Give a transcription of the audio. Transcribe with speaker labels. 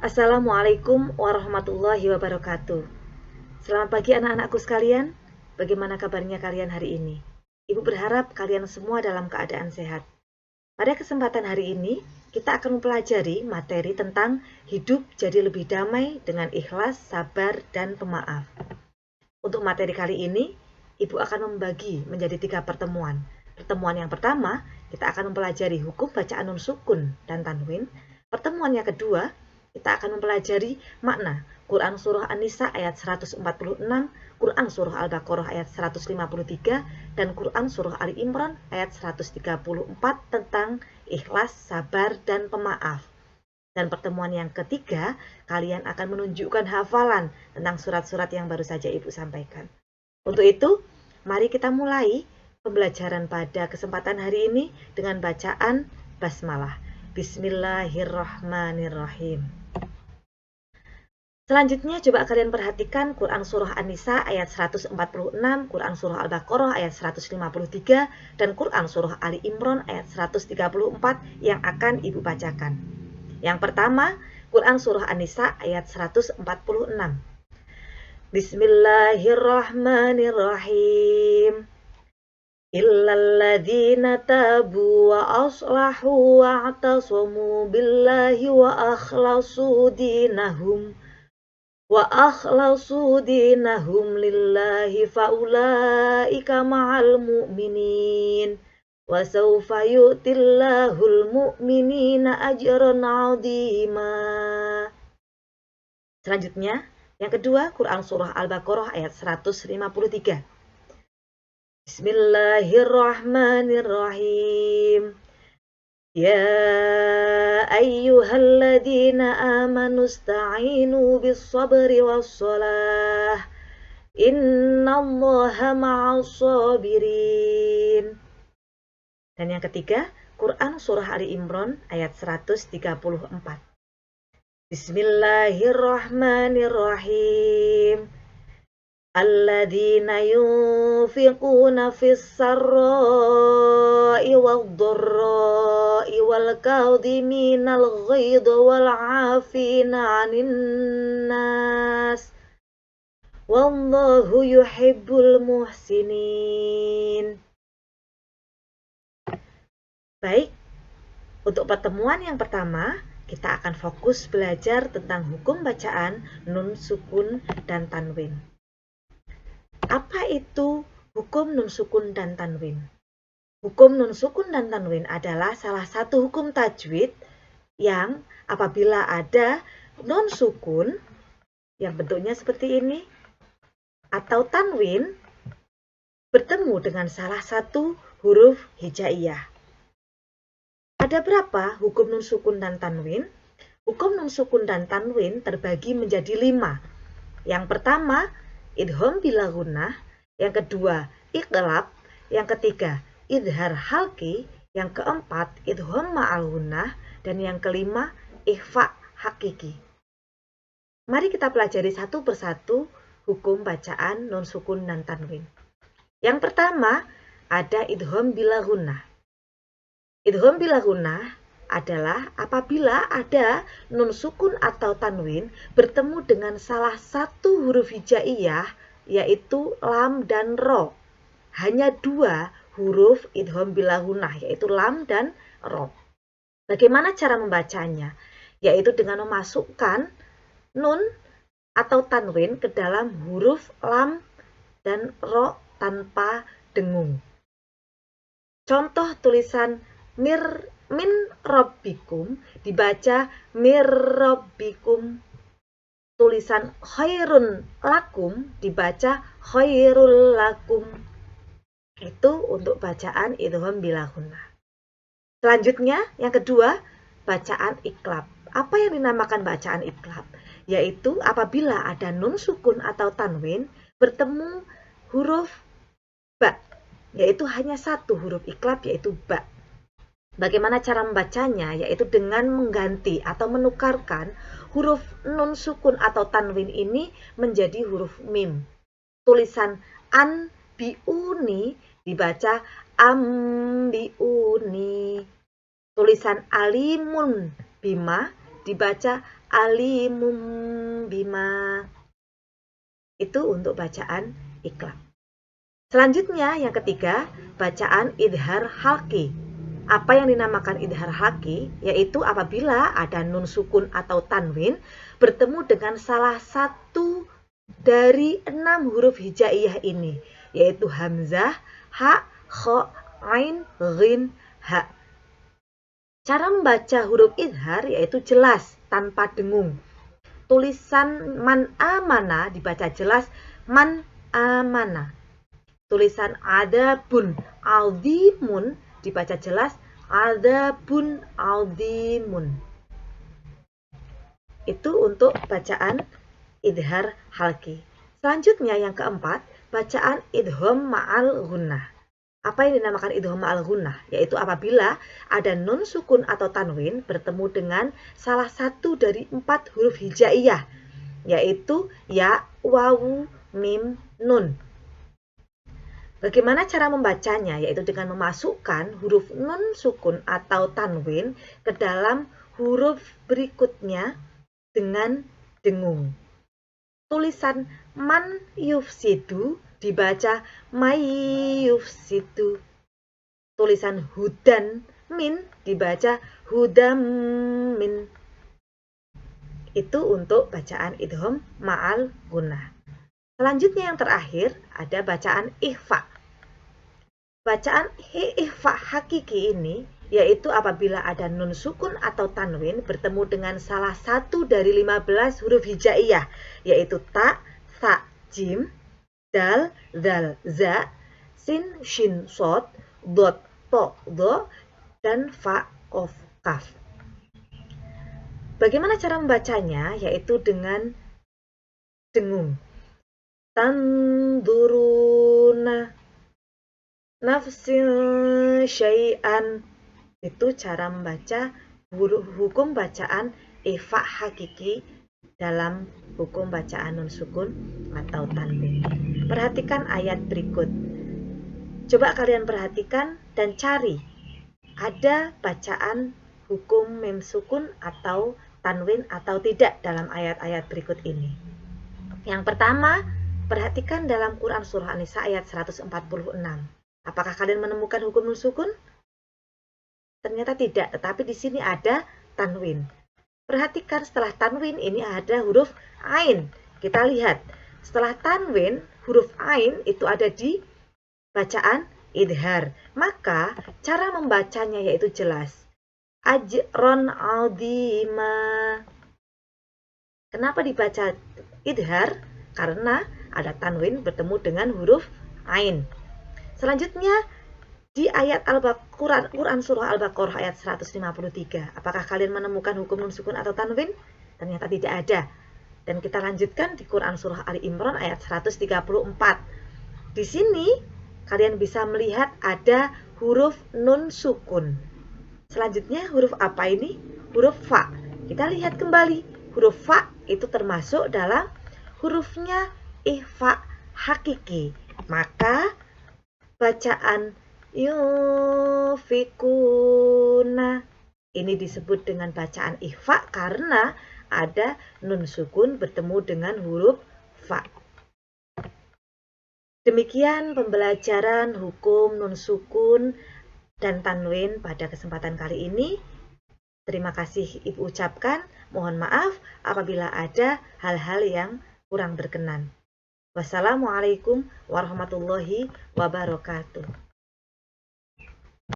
Speaker 1: Assalamualaikum warahmatullahi wabarakatuh. Selamat pagi anak-anakku sekalian. Bagaimana kabarnya kalian hari ini? Ibu berharap kalian semua dalam keadaan sehat. Pada kesempatan hari ini, kita akan mempelajari materi tentang hidup jadi lebih damai dengan ikhlas, sabar, dan pemaaf. Untuk materi kali ini, Ibu akan membagi menjadi 3 pertemuan. Pertemuan yang pertama, kita akan mempelajari hukum bacaan nun sukun dan tanwin. Pertemuan yang kedua, kita akan mempelajari makna Quran Surah An-Nisa ayat 146, Quran Surah Al-Baqarah ayat 153, dan Quran Surah Ali Imran ayat 134 tentang ikhlas, sabar, dan pemaaf. Dan pertemuan yang ketiga, kalian akan menunjukkan hafalan tentang surat-surat yang baru saja Ibu sampaikan. Untuk itu, mari kita mulai pembelajaran pada kesempatan hari ini dengan bacaan basmalah. Bismillahirrahmanirrahim. Selanjutnya coba kalian perhatikan Quran Surah An-Nisa ayat 146, Quran Surah Al-Baqarah ayat 153, dan Quran Surah Ali Imran ayat 134 yang akan Ibu bacakan. Yang pertama, Quran Surah An-Nisa ayat 146. Bismillahirrahmanirrahim. Illalladzina tabu wa aslahu wa atasamu billahi wa akhlasu dinahum lillahi faulaika ma'al mu'minin wa sawfa yu'tillahul mu'minina ajran 'azima. Selanjutnya, yang kedua, Quran Surah Al-Baqarah ayat 153. Bismillahirrahmanirrahim. Ya ayyuhalladzina amanu ista'inu bis-sabri was-shalah. Innallaha ma'as sabirin. Dan yang ketiga, Quran Surah Ali Imran ayat 134. Bismillahirrahmanirrahim. Alladzina yunfiquna fis-sarra'i wad-dharra'i wal kadhiminal ghaidha wal 'afina 'anil nas. Wallahu yuhibbul muhsinin. Baik, untuk pertemuan yang pertama, kita akan fokus belajar tentang hukum bacaan nun sukun dan tanwin. Apa itu hukum nun sukun dan tanwin? Hukum nun sukun dan tanwin adalah salah satu hukum tajwid yang apabila ada nun sukun yang bentuknya seperti ini atau tanwin bertemu dengan salah satu huruf hijaiyah. Ada berapa hukum nun sukun dan tanwin? Hukum nun sukun dan tanwin terbagi menjadi 5. Yang pertama, idgham bila gunnah. Yang kedua, iqlab. Yang ketiga, idhar halqi. Yang keempat, idgham ma'al gunnah. Dan yang kelima, ikhfa hakiki. Mari kita pelajari satu persatu hukum bacaan nun sukun dan tanwin. Yang pertama, ada idgham bila gunnah. Idgham bila gunnah adalah apabila ada nun sukun atau tanwin bertemu dengan salah satu huruf hijaiyah, yaitu lam dan ro. Hanya 2 huruf idgham bila gunnah, yaitu lam dan ro. Bagaimana cara membacanya? Yaitu dengan memasukkan nun atau tanwin ke dalam huruf lam dan ro tanpa dengung. Contoh tulisan min rabbikum dibaca mir rabbikum. Tulisan khairun lakum dibaca khairul lakum. Itu untuk bacaan idgham bila gunnah. Selanjutnya, yang kedua, bacaan iqlab. Apa yang dinamakan bacaan iqlab? Yaitu apabila ada nun sukun atau tanwin bertemu huruf ba, yaitu hanya satu huruf iqlab, yaitu ba. Bagaimana cara membacanya? Yaitu dengan mengganti atau menukarkan huruf nun sukun atau tanwin ini menjadi huruf mim. Tulisan an biuni dibaca ambiuni. Tulisan alimun bima dibaca alimum bima. Itu untuk bacaan iqlab. Selanjutnya yang ketiga, bacaan idhar halqi. Apa yang dinamakan idhar halqi? Yaitu apabila ada nun sukun atau tanwin bertemu dengan salah satu dari 6 huruf hijaiyah ini, yaitu hamzah, ha, kha, ain, ghin, ha. Cara membaca huruf idhar yaitu jelas tanpa dengung. Tulisan man amana dibaca jelas man amana. Tulisan adabun aldimun dibaca jelas adabun aldimun. Itu untuk bacaan idhar halqi. Selanjutnya yang keempat, bacaan idgham ma'al gunnah. Apa yang dinamakan idgham ma'al gunnah? Yaitu apabila ada nun sukun atau tanwin bertemu dengan salah satu dari 4 huruf hijaiyah, yaitu ya, wawu, mim, nun. Bagaimana cara membacanya? Yaitu dengan memasukkan huruf nun sukun atau tanwin ke dalam huruf berikutnya dengan dengung. Tulisan man yufsidu dibaca may yufsidu. Tulisan hudan min dibaca hudam min. Itu untuk bacaan idgham ma'al gunnah. Selanjutnya yang terakhir ada bacaan ikhfa. Bacaan ikhfa hakiki ini yaitu apabila ada nun sukun atau tanwin bertemu dengan salah satu dari 15 huruf hijaiyah, yaitu ta, tha, jim, dal, zal, za, sin, shin, sod, dot, to, do, dan fa, kof, kaf. Bagaimana cara membacanya? Yaitu dengan dengung. Tanduruna nafsin syai'an. Itu cara membaca hukum bacaan ikhfa hakiki dalam hukum bacaan nun sukun atau tanwin. Perhatikan ayat berikut. Coba kalian perhatikan dan cari ada bacaan hukum mim sukun atau tanwin atau tidak dalam ayat-ayat berikut ini. Yang pertama, perhatikan dalam Quran Surah An-Nisa ayat 146. Apakah kalian menemukan hukum nun sukun? Ternyata tidak, tetapi di sini ada tanwin. Perhatikan setelah tanwin ini ada huruf ain. Kita lihat, setelah tanwin huruf ain itu ada di bacaan idhar. Maka cara membacanya yaitu jelas. Ajron aldima. Kenapa dibaca idhar? Karena ada tanwin bertemu dengan huruf ain. Selanjutnya di ayat Quran Surah Al-Baqarah ayat 153. Apakah kalian menemukan hukum nun sukun atau tanwin? Ternyata tidak ada. Dan kita lanjutkan di Quran Surah Ali Imran ayat 134. Di sini kalian bisa melihat ada huruf nun sukun. Selanjutnya huruf apa ini? Huruf fa. Kita lihat kembali. Huruf fa itu termasuk dalam hurufnya ikhfa hakiki. Maka bacaan yufikuna ini disebut dengan bacaan ikhfa karena ada nun sukun bertemu dengan huruf fa. Demikian pembelajaran hukum nun sukun dan tanwin pada kesempatan kali ini. Terima kasih Ibu ucapkan. Mohon maaf apabila ada hal-hal yang kurang berkenan. Wassalamualaikum warahmatullahi wabarakatuh.